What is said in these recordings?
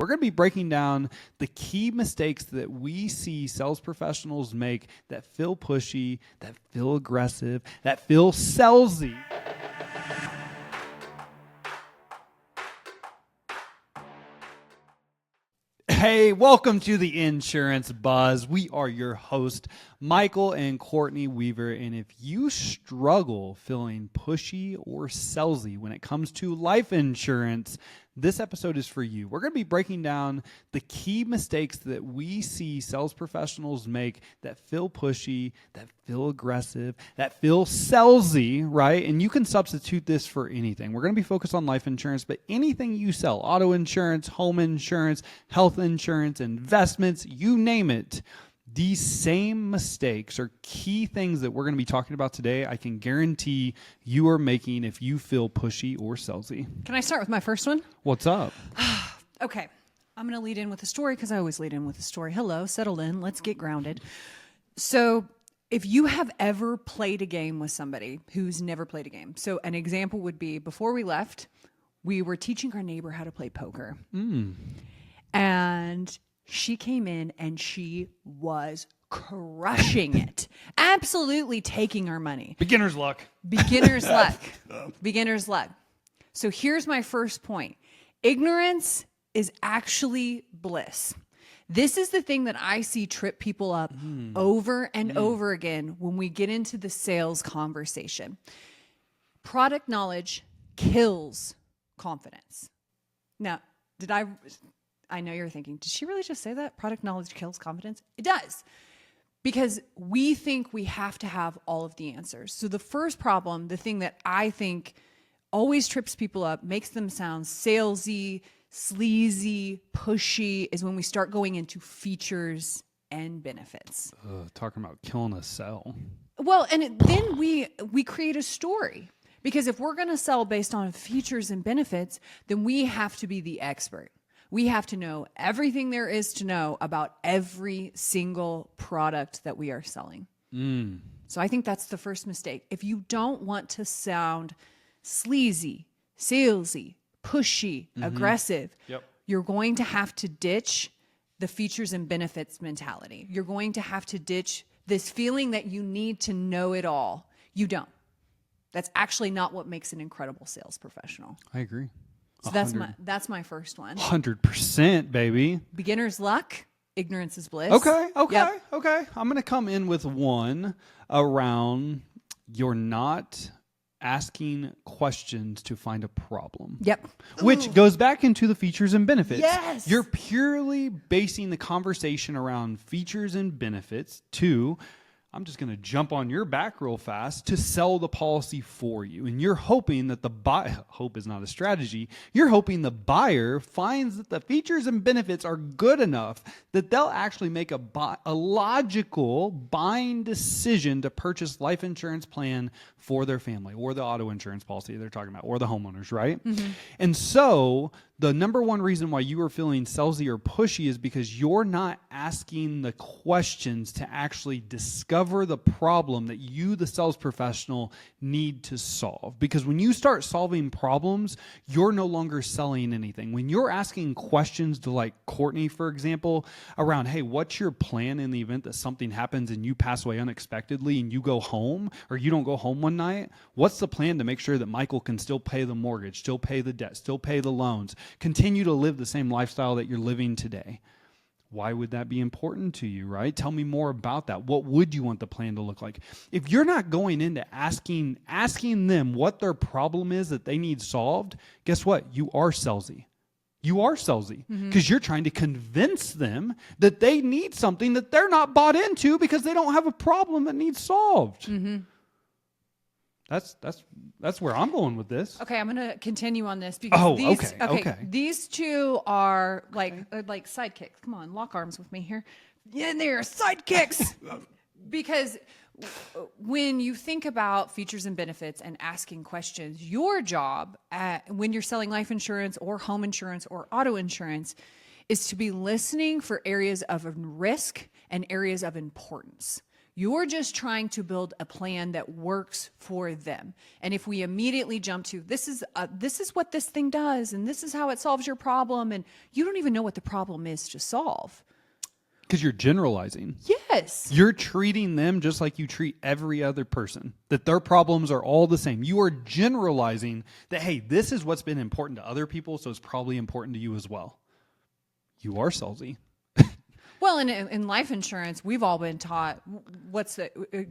We're going to be breaking down the key mistakes that we see sales professionals make that feel pushy, that feel aggressive, that feel salesy. Hey, welcome to the Insurance Buzz. We are your host, Michael and Courtney Weaver. And if you struggle feeling pushy or salesy when it comes to life insurance, this episode is for you. We're going to be breaking down the key mistakes that we see sales professionals make that feel pushy, that feel aggressive, that feel salesy, right? And you can substitute this for anything. We're going to be focused on life insurance, but anything you sell, auto insurance, home insurance, health insurance, investments, you name it. These same mistakes are key things that we're going to be talking about today. I can guarantee you are making if you feel pushy or salesy. Can I start with my first one? What's up? Okay. I'm going to lead in with a story because I always lead in with a story. Hello, settle in. Let's get grounded. So if you have ever played a game with somebody who's never played a game. So an example would be before we left, we were teaching our neighbor how to play poker. And she came in and she was crushing it. Absolutely taking our money. Beginner's luck. Beginner's luck. Beginner's luck. So here's my first point. Ignorance is actually bliss. This is the thing that I see trip people up over and over again when we get into the sales conversation. Product knowledge kills confidence. Now, I know you're thinking, did she really just say that? Product knowledge kills confidence? It does. Because we think we have to have all of the answers. So the first problem, the thing that I think always trips people up, makes them sound salesy, sleazy, pushy, is when we start going into features and benefits. Talking about killing a sell. Well, and then we create a story. Because if we're going to sell based on features and benefits, then we have to be the expert. We have to know everything there is to know about every single product that we are selling. So I think that's the first mistake. If you don't want to sound sleazy, salesy, pushy, aggressive, you're going to have to ditch the features and benefits mentality. You're going to have to ditch this feeling that you need to know it all. You don't. That's actually not what makes an incredible sales professional. I agree. So that's my first one. 100%, baby. Beginner's luck, ignorance is bliss. Okay. I'm going to come in with one around you're not asking questions to find a problem. Yep. Which goes back into the features and benefits. Yes. You're purely basing the conversation around features and benefits to, I'm just going to jump on your back real fast to sell the policy for you. And you're hoping that hope is not a strategy. You're hoping the buyer finds that the features and benefits are good enough that they'll actually make a logical buying decision to purchase life insurance plan for their family or the auto insurance policy they're talking about or the homeowners, right? And so the number one reason why you are feeling salesy or pushy is because you're not asking the questions to actually discover the problem that you, the sales professional, need to solve. Because when you start solving problems, you're no longer selling anything. When you're asking questions to like Courtney, for example, around, hey, what's your plan in the event that something happens and you pass away unexpectedly and you go home or you don't go home one night? What's the plan to make sure that Michael can still pay the mortgage, still pay the debt, still pay the loans, continue to live the same lifestyle that you're living today? Why would that be important to you, right? Tell me more about that. What would you want the plan to look like? If you're not going into asking them what their problem is that they need solved, guess what? You are salesy. You are salesy because you're trying to convince them that they need something that they're not bought into because they don't have a problem that needs solved. That's where I'm going with this. Okay, I'm going to continue on this because okay. These two are like sidekicks. Come on, lock arms with me here. Yeah, they're sidekicks. Because when you think about features and benefits and asking questions, your job when you're selling life insurance or home insurance or auto insurance is to be listening for areas of risk and areas of importance. You're just trying to build a plan that works for them. And if we immediately jump to this is what this thing does, and this is how it solves your problem, and you don't even know what the problem is to solve. Because you're generalizing. Yes. You're treating them just like you treat every other person, that their problems are all the same. You are generalizing that, hey, this is what's been important to other people, so it's probably important to you as well. You are salesy. Well, in life insurance, we've all been taught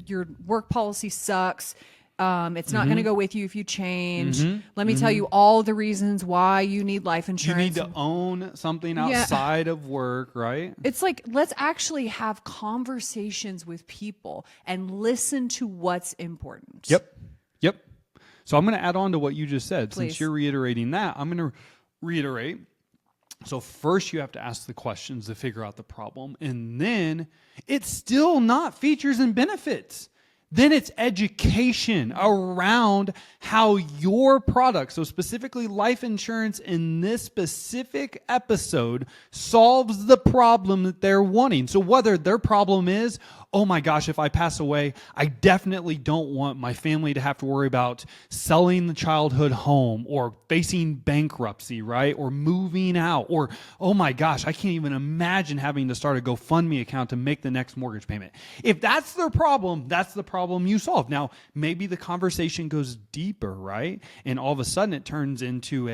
your work policy sucks. It's not going to go with you if you change. Let me tell you all the reasons why you need life insurance. You need to own something outside of work, right? It's like, let's actually have conversations with people and listen to what's important. Yep. So I'm going to add on to what you just said. Please. Since you're reiterating that, I'm going to reiterate. So first you have to ask the questions to figure out the problem. And then it's still not features and benefits. Then it's education around how your product, so specifically life insurance in this specific episode, solves the problem that they're wanting. So whether their problem is, oh my gosh, if I pass away, I definitely don't want my family to have to worry about selling the childhood home or facing bankruptcy, right? Or moving out, or, oh my gosh, I can't even imagine having to start a GoFundMe account to make the next mortgage payment. If that's their problem, that's the problem you solve. Now, maybe the conversation goes deeper, right? And all of a sudden it turns into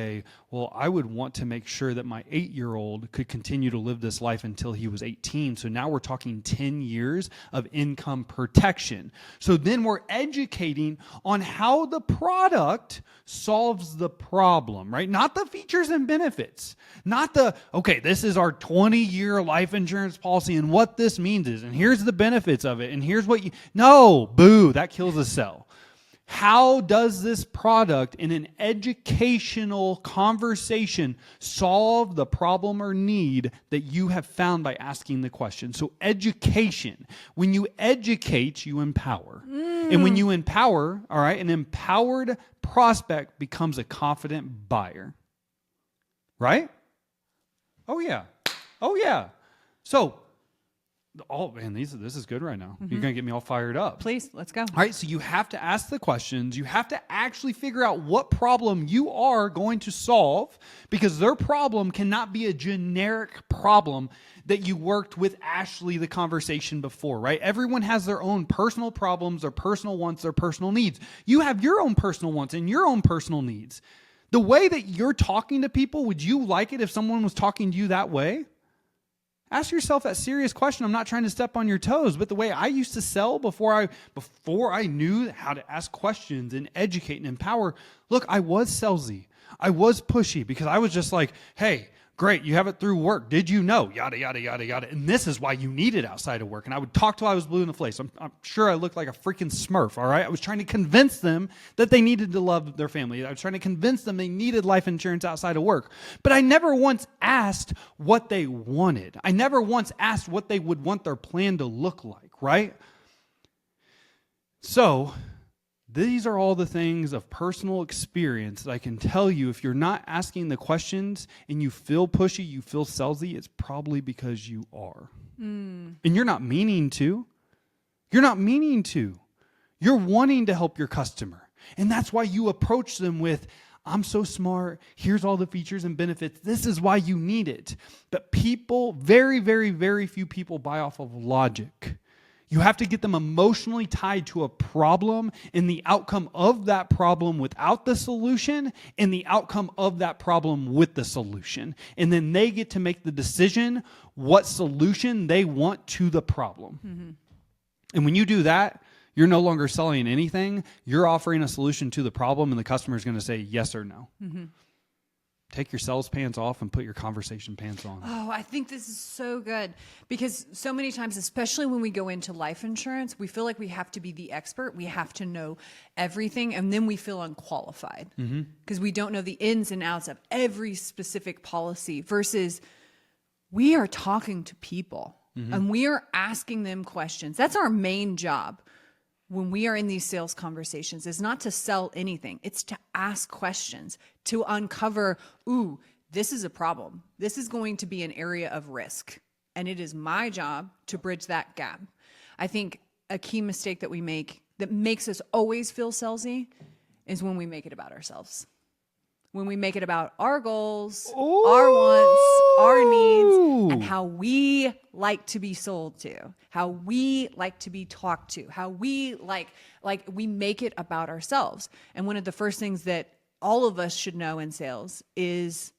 well, I would want to make sure that my 8-year-old could continue to live this life until he was 18. So now we're talking 10 years of income protection. So then we're educating on how the product solves the problem, right? Not the features and benefits. Not okay, this is our 20-year life insurance policy, and what this means is, and here's the benefits of it, and here's what no, boo, that kills a sell. How does this product in an educational conversation solve the problem or need that you have found by asking the question? So education. When you educate, you empower. And when you empower, all right, an empowered prospect becomes a confident buyer. Right? Oh, yeah. So, oh man, this is good right now. You're going to get me all fired up. Please, let's go. All right, so you have to ask the questions. You have to actually figure out what problem you are going to solve, because their problem cannot be a generic problem that you worked with Ashley the conversation before, right? Everyone has their own personal problems, their personal wants, their personal needs. You have your own personal wants and your own personal needs. The way that you're talking to people, would you like it if someone was talking to you that way? Ask yourself that serious question. I'm not trying to step on your toes, but the way I used to sell before I knew how to ask questions and educate and empower, look, I was salesy. I was pushy because I was just like, hey, great, you have it through work. Did you know? Yada, yada, yada, yada. And this is why you need it outside of work. And I would talk till I was blue in the face. I'm sure I looked like a freaking Smurf, all right? I was trying to convince them that they needed to love their family. I was trying to convince them they needed life insurance outside of work. But I never once asked what they wanted. I never once asked what they would want their plan to look like, right? So these are all the things of personal experience that I can tell you. If you're not asking the questions and you feel pushy, you feel salesy, it's probably because you are. And you're not meaning to. You're not meaning to. You're wanting to help your customer. And that's why you approach them with, I'm so smart. Here's all the features and benefits. This is why you need it. But people, very, very, very few people buy off of logic. You have to get them emotionally tied to a problem and the outcome of that problem without the solution and the outcome of that problem with the solution. And then they get to make the decision what solution they want to the problem. And when you do that, you're no longer selling anything. You're offering a solution to the problem, and the customer is going to say yes or no. Take your sales pants off and put your conversation pants on. Oh, I think this is so good, because so many times, especially when we go into life insurance, we feel like we have to be the expert. We have to know everything, and then we feel unqualified because we don't know the ins and outs of every specific policy, versus we are talking to people and we are asking them questions. That's our main job. When we are in these sales conversations, is not to sell anything. It's to ask questions, to uncover, ooh, this is a problem. This is going to be an area of risk. And it is my job to bridge that gap. I think a key mistake that we make that makes us always feel salesy is when we make it about ourselves. When we make it about our goals, our wants, our needs, and how we like to be sold to, how we like to be talked to, how we like we make it about ourselves. And one of the first things that all of us should know in sales is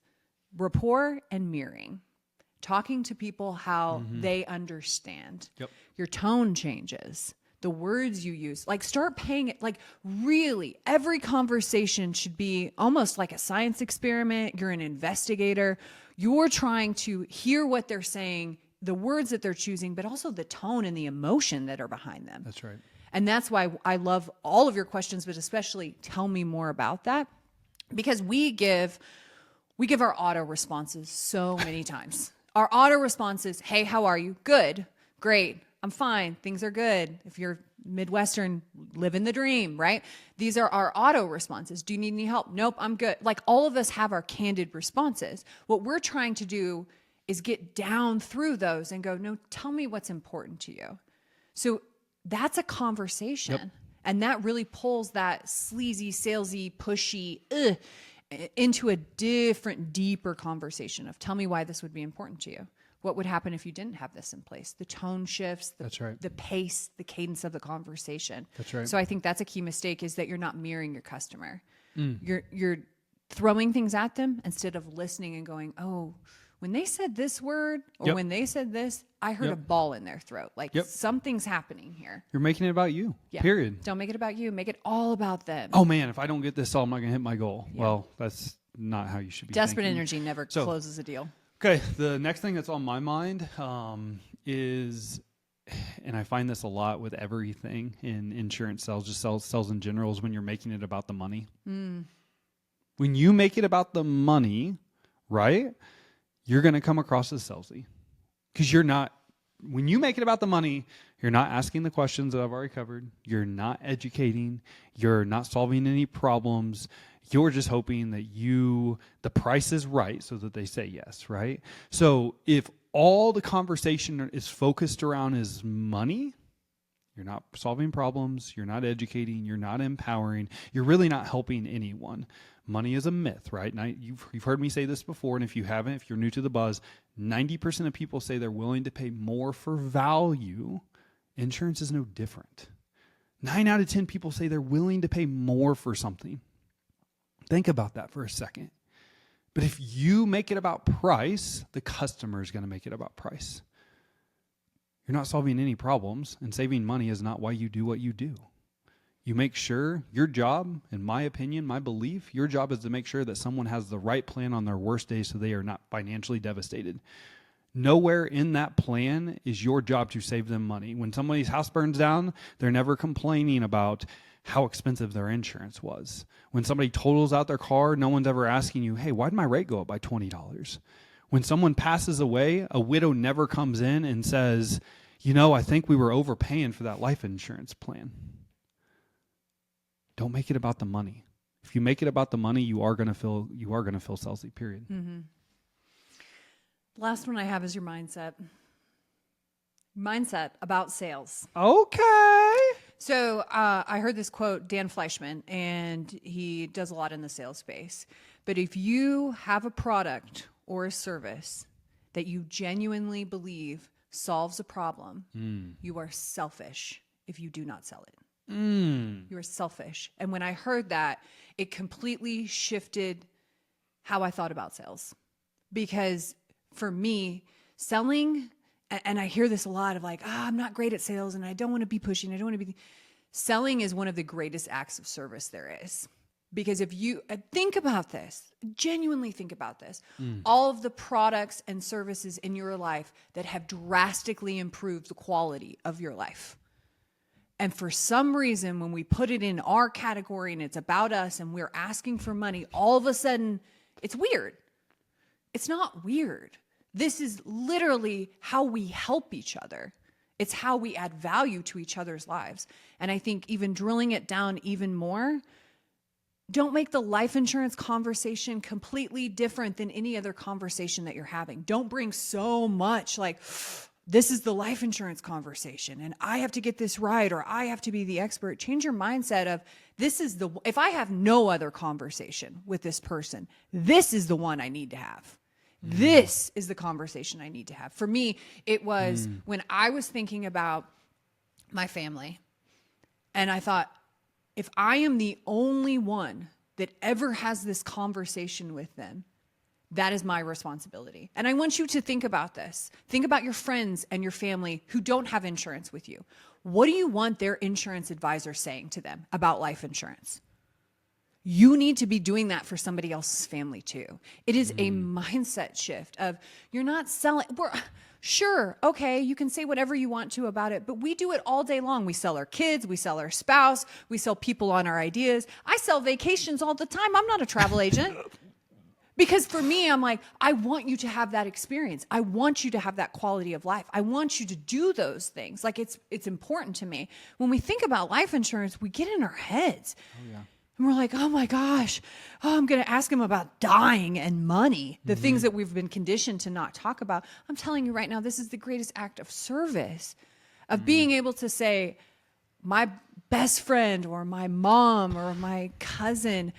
rapport and mirroring. Talking to people how they understand. Yep. Your tone changes. The words you use, like start paying it, like really every conversation should be almost like a science experiment. You're an investigator. You're trying to hear what they're saying, the words that they're choosing, but also the tone and the emotion that are behind them. That's right. And that's why I love all of your questions, but especially tell me more about that, because we give our auto responses so many times. Our auto responses, hey, how are you? Good, great. I'm fine. Things are good. If you're Midwestern, living the dream, right? These are our auto responses. Do you need any help? Nope, I'm good. Like all of us have our candid responses. What we're trying to do is get down through those and go, no, tell me what's important to you. So that's a conversation. Yep. And that really pulls that sleazy, salesy, pushy into a different, deeper conversation of tell me why this would be important to you. What would happen if you didn't have this in place? The tone shifts, That's right. the pace, the cadence of the conversation. That's right. So I think that's a key mistake is that you're not mirroring your customer. You're throwing things at them instead of listening and going, oh, when they said this word or when they said this, I heard a ball in their throat. Like something's happening here. You're making it about you, period. Don't make it about you. Make it all about them. Oh man, if I don't get this solved, I'm not going to hit my goal. Well, that's not how you should be Desperate thinking. energy never closes a deal. Okay, the next thing that's on my mind is, and I find this a lot with everything in insurance sales, just sales in general, is when you're making it about the money. When you make it about the money, right, you're going to come across as salesy. Because you're not, when you make it about the money, you're not asking the questions that I've already covered. You're not educating. You're not solving any problems. You're just hoping that the price is right so that they say yes, right? So if all the conversation is focused around is money, you're not solving problems, you're not educating, you're not empowering, you're really not helping anyone. Money is a myth, right? Now, you've heard me say this before, and if you haven't, if you're new to the buzz, 90% of people say they're willing to pay more for value. Insurance is no different. 9 out of 10 people say they're willing to pay more for something. Think about that for a second. But if you make it about price, the customer is going to make it about price. You're not solving any problems, and saving money is not why you do what you do. You make sure your job, in my opinion, my belief, your job is to make sure that someone has the right plan on their worst day so they are not financially devastated. Nowhere in that plan is your job to save them money. When somebody's house burns down, they're never complaining about how expensive their insurance was. When somebody totals out their car, no one's ever asking you, hey, why did my rate go up by $20? When someone passes away, a widow never comes in and says, I think we were overpaying for that life insurance plan. Don't make it about the money. If you make it about the money, you are going to feel salesy, period. Mm-hmm. Last one I have is your mindset. Mindset about sales. Okay. So I heard this quote, Dan Fleischman, and he does a lot in the sales space. But if you have a product or a service that you genuinely believe solves a problem, you are selfish if you do not sell it. You are selfish. And when I heard that, it completely shifted how I thought about sales. Because for me, selling, and I hear this a lot of like, I'm not great at sales and I don't want to be pushing. I don't want to be. Selling is one of the greatest acts of service there is. Because if you think about this, genuinely think about this, all of the products and services in your life that have drastically improved the quality of your life. And for some reason, when we put it in our category and it's about us and we're asking for money, all of a sudden it's weird. It's not weird. This is literally how we help each other. It's how we add value to each other's lives. And I think even drilling it down even more, don't make the life insurance conversation completely different than any other conversation that you're having. Don't bring so much like this is the life insurance conversation and I have to get this right, or I have to be the expert. Change your mindset of if I have no other conversation with this person, this is the one I need to have. This is the conversation I need to have. For me, it was when I was thinking about my family and I thought, if I am the only one that ever has this conversation with them, that is my responsibility. And I want you to think about this. Think about your friends and your family who don't have insurance with you. What do you want their insurance advisor saying to them about life insurance? You need to be doing that for somebody else's family too. It is a mindset shift of you're not selling. Sure, okay, you can say whatever you want to about it, but we do it all day long. We sell our kids, we sell our spouse, we sell people on our ideas. I sell vacations all the time. I'm not a travel agent. Because for me, I'm like, I want you to have that experience. I want you to have that quality of life. I want you to do those things. Like it's important to me. When we think about life insurance, we get in our heads. Oh, yeah. And we're like, oh my gosh, I'm going to ask him about dying and money, the things that we've been conditioned to not talk about. I'm telling you right now, this is the greatest act of service, of being able to say, my best friend or my mom or my cousin,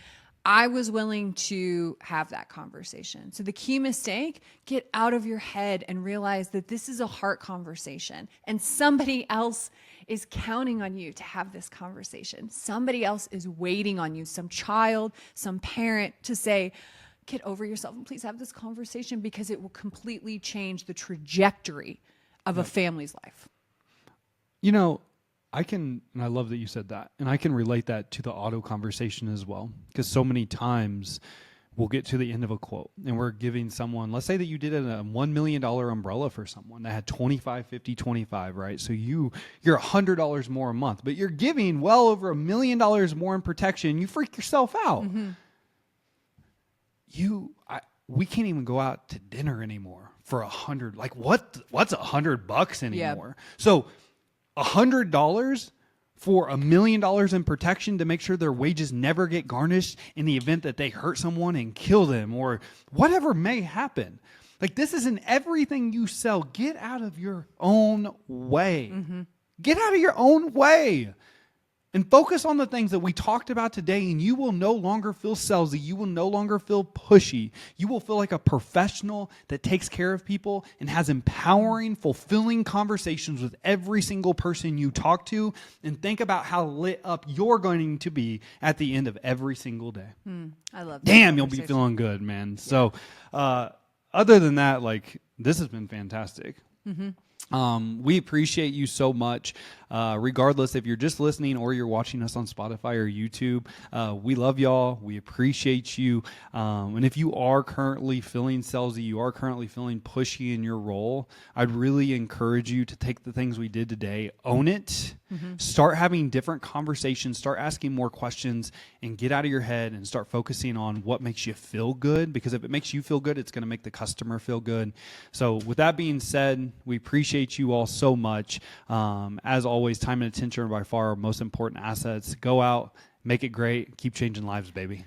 I was willing to have that conversation. So the key mistake, get out of your head and realize that this is a heart conversation and somebody else is counting on you to have this conversation. Somebody else is waiting on you, some child, some parent to say, get over yourself and please have this conversation, because it will completely change the trajectory of a family's life. You know, and I love that you said that, and I can relate that to the auto conversation as well, because so many times we'll get to the end of a quote and we're giving someone, let's say that you did a $1 million umbrella for someone that had 25, 50, 25, right? So you're $100 more a month, but you're giving well over $1 million more in protection. You freak yourself out. Mm-hmm. We can't even go out to dinner anymore for $100. Like what's $100 anymore? Yep. So $100 for $1 million in protection to make sure their wages never get garnished in the event that they hurt someone and kill them or whatever may happen. Like, this is in everything you sell. Get out of your own way. Mm-hmm. Get out of your own way and focus on the things that we talked about today, and you will no longer feel salesy. You will no longer feel pushy. You will feel like a professional that takes care of people and has empowering, fulfilling conversations with every single person you talk to, and think about how lit up you're going to be at the end of every single day. I love that. Damn, you'll be feeling good, man. Yeah. So other than that, like, this has been fantastic. Mm-hmm. We appreciate you so much. Regardless if you're just listening or you're watching us on Spotify or YouTube, we love y'all. We appreciate you. And if you are currently feeling salesy, you are currently feeling pushy in your role, I'd really encourage you to take the things we did today, own it, start having different conversations, start asking more questions, and get out of your head and start focusing on what makes you feel good. Because if it makes you feel good, it's going to make the customer feel good. So with that being said, we appreciate you all so much. As always, time and attention are by far our most important assets. Go out, make it great, keep changing lives, baby.